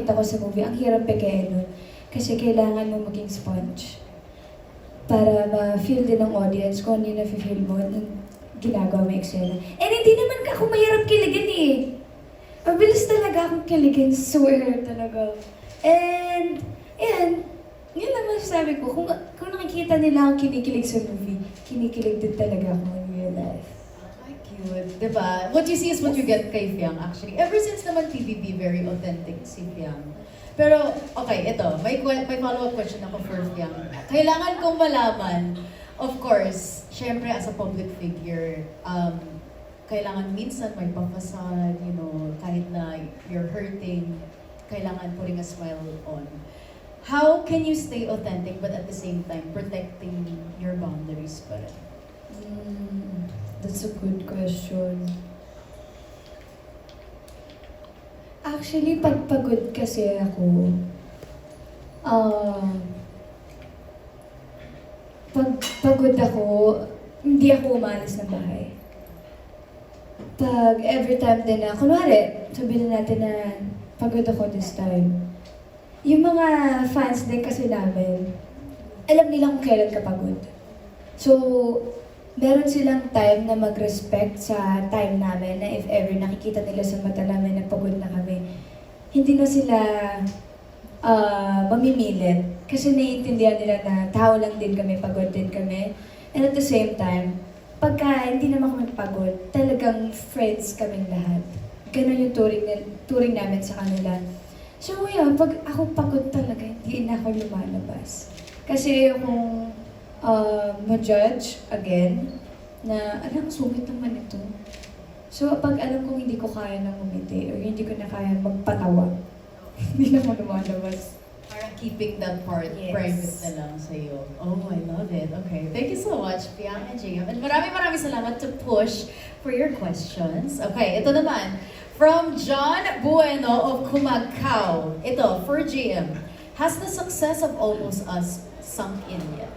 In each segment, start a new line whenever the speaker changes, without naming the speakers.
Kita ko sa movie, ang hirap pekein nun. Kasi kailangan mo maging sponge. Para ma-feel din ng audience kung ano yung na-feel mo nung ginagawa mo yung eksena. And hindi naman ako mahirap kiligin eh. Mabilis talaga akong kiligin, swear talaga. And, yan, yun lang masasabi ko. Kung nakikita nila akong kinikilig sa movie, kinikilig din talaga ako in real life.
Ay, cute. Diba? What you see is what you get kay Fiang actually. Ever since naman TVB, very authentic si Fiang. Pero, okay, ito. May follow-up question ako for Fiang. Kailangan kong malaman, of course, syempre as a public figure, kailangan minsan may pang-facade, you know, kahit na you're hurting, kailangan putting a smile on. How can you stay authentic but at the same time protecting your boundaries pa rin?
That's a good question. Actually, pag pagod kasi ako, pag pagod ako, hindi ako umalis ng bahay. Pag every time din na, kunwari, sabihin na natin na pagod ako this time. Yung mga fans din kasi namin, alam nila kung kailan ka pagod. So, meron silang time na mag-respect sa time namin na if ever nakikita nila sa mata namin na pagod na kami, hindi na sila mamimilit. Kasi naiintindihan nila na tao lang din kami, pagod din kami. And at the same time, pagka hindi naman kami pagod, talagang friends kaming lahat. Ganun yung touring namin sa kanila. So yeah, pag ako pagod talaga, hindi na ako lumalabas. Kasi kung ma-judge again, na alam, sungit naman ito. So pag alam kong hindi ko kaya nang umiti, or hindi ko na kaya magpatawa, hindi na ako lumalabas.
Parang keeping that part
Yes.
private na lang sa'yo. Oh, I love it. Okay. Thank you so much, Fiang and JM. And maraming salamat to Push for your questions. Okay, ito naman. From John Bueno of Kumagkao. Ito, for JM. Has the success of Almost Us sunk in yet?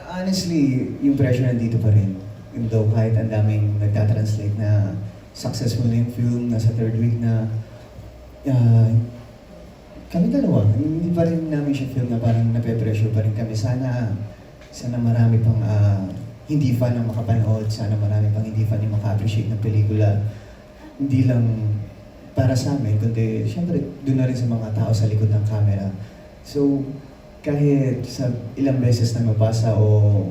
Honestly, yung pressure nandito pa rin. Yung though kahit ang daming nagtatranslate na successful na yung film, nasa third week na kami dalawa, hindi pa rin namin siya film na parang nape-pressure pa rin kami. Sana marami pang hindi fan ang makapanood, sana marami pang hindi fan yung maka-appreciate ng pelikula. Hindi lang para sa amin, kundi syempre doon na rin sa mga tao sa likod ng camera. So, kahit sa ilang beses na mabasa o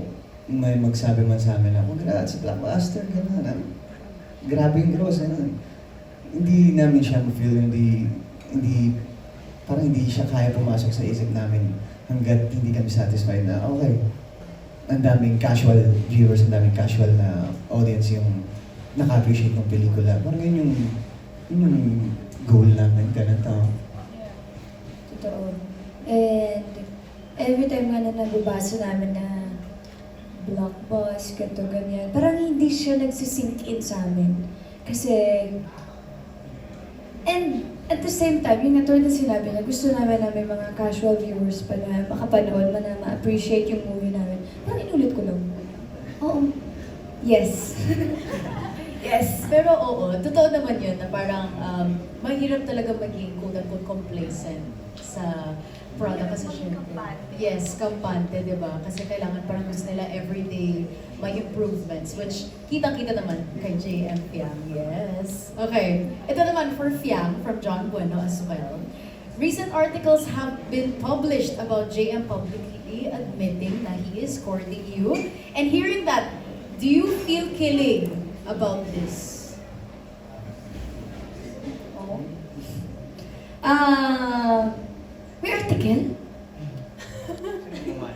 may magsabi man sa amin na, congrats sa blockbuster, gano'n. Grabe yung gross, gano'n. Hindi namin siya ma-feel, parang hindi siya kaya pumasok sa isip namin hanggat hindi kami satisfied na, okay, ang daming casual viewers, ang daming casual na audience yung naka-appreciate ng pelikula. Parang yun yung goal namin, ganito.
Totoo. And every time nga na nababasa namin na blockbuster, ganito, ganyan, parang hindi siya nagsisink in sa amin. Kasi, and at the same time, yung natulad na sinabi na gusto namin na may mga casual viewers pa na makapanood, na ma-appreciate yung movie namin. Parang inulit ko lang. Oo. Yes. Yes.
Pero oo, totoo naman yun na parang mahirap talaga maging quote-unquote complacent sa product kasi syempre. Yes, kampante, di ba? Kasi kailangan parang gusto nila everyday may improvements, which kitang-kita naman kay JM Fiang. Yes. Okay. Ito naman for Fiang from John Bueno as well. Recent articles have been published about JM publicly admitting that he is courting you. And hearing that, do you feel killing about this?
Oo. May article?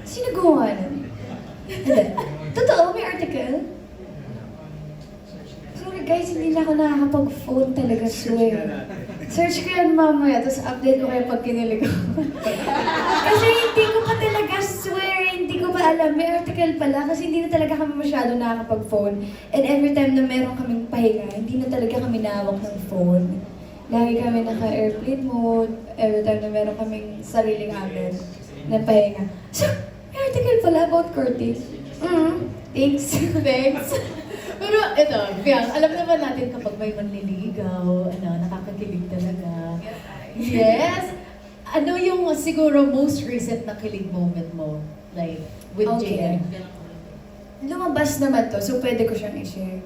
Sino gumawa nun? Hindi. Totoo, may article? Sorry guys, hindi na ako nakakapag-phone talaga, swear. Search ko yan mamaya, tapos update ko kayo pag kinilig ako. Kasi hindi ko pa talaga swear, hindi ko pa alam. May article pala, kasi hindi na talaga kami masyado nakakapag-phone. And every time na meron kaming pahinga, hindi na talaga kami nahawak ng phone. Lagi kami naka-airplane mode, every time na meron kaming sariling habit na pahinga. So, may article pala about Curtis. Thanks.
Thanks. Ito, Biang, alam naman natin kapag may manliligaw, nakakakilig talaga. Yes! Ano yung siguro most recent na kilig moment mo? Like, with
Okay.
JM?
Lumabas naman to, so pwede ko siyang i-share.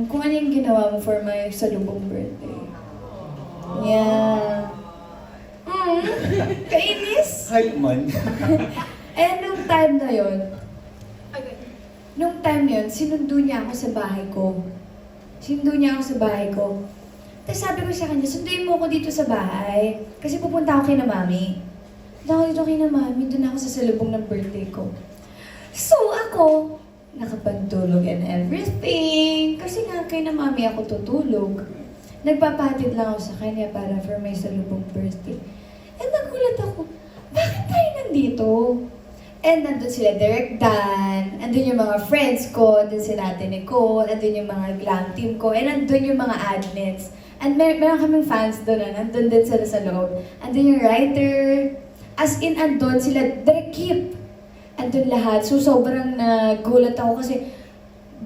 Kung ano yung ginawa mo for my salubong birthday. Yeah. Kainis?
Hype man.
Eh, nung time na yun, sinundo niya ako sa bahay ko. Tapos sabi ko sa kanya, sunduin mo ako dito sa bahay. Kasi pupunta ako kay na mami. Punta ako dito kay na mami, doon ako sa salubong ng birthday ko. So ako, nakapantulog and everything. Kasi nga kay na mami ako tutulog. Nagpapahatid lang ako sa kanya para for my salubong birthday. And nagulat ako, bakit tayo nandito? And nandun sila Derek Dan, andun yung mga friends ko, andun si Ate Nicole, andun yung mga glam team ko, and andun yung mga admins. And meron kaming fans doon, nandun din sila sa loob. Andun yung writer, as in andun sila, Derek Kip. Andun lahat. So sobrang nagulat ako kasi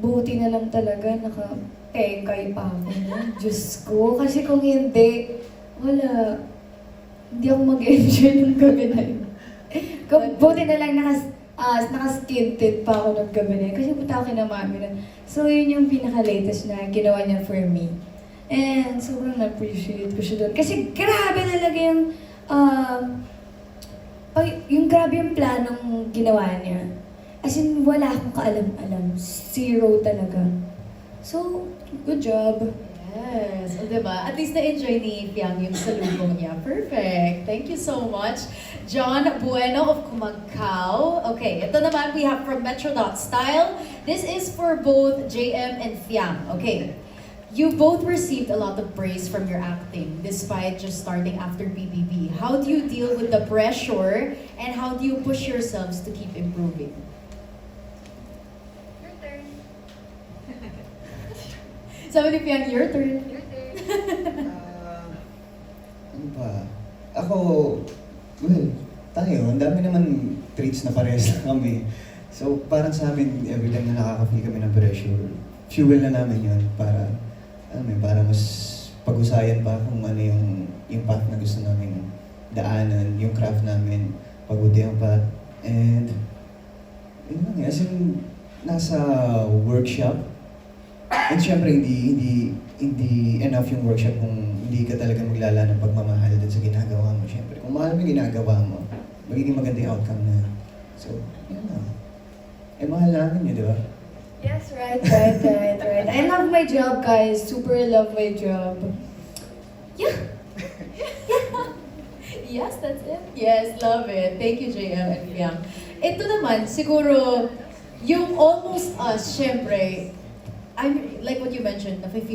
buti na lang talaga naka-pekay pa ako. Diyos ko. Kasi kung hindi, wala. Hindi ako mag-enjoy ng gabi na yun. Buti na lang naka-skin tint pa ako ng gabi na yun. Kasi punta ako kina mami na. So yun yung pinaka-latest na ginawa niya for me. And sobrang na-appreciate ko siya doon. Kasi grabe talaga yung grabe yung planong ginawa niya. As in, wala akong kaalam-alam. Zero talaga. So, good job.
Yes, o diba? At least na-enjoy ni Piang yung salubong niya. Perfect. Thank you so much. John Bueno of Kumagkao. Okay, ito naman we have from Metro Style. This is for both JM and Fiang. Okay. You both received a lot of praise from your acting despite just starting after BBB. How do you deal with the pressure and how do you push yourselves to keep improving?
Your turn.
Sabi ni Piang, your turn.
Ano ba? Ako, well, tayo, ang dami naman treats na parehas na kami. So, parang sa amin, every time na nakaka-feel kami ng pressure, fuel na namin yun para, para mas pag-usayan pa kung ano yung path na gusto namin daanan, yung craft namin, pagutihan pa. And, yun lang, as in, nasa workshop, and syempre, hindi enough yung workshop kung hindi ka talaga maglala ng pagmamahal dun sa ginagawa mo. Syempre, kung mahal mo yung ginagawa mo, magiging maganda yung outcome na. So, yun lang. Eh, mahal namin yun, di ba?
Yes, right. I love my job, guys. Super love my job. Yeah.
Yes, that's it. Yes, love it. Thank you, JM and Piang. Ito naman, siguro, yung Almost Us, syempre, I'm like what you mentioned, na feel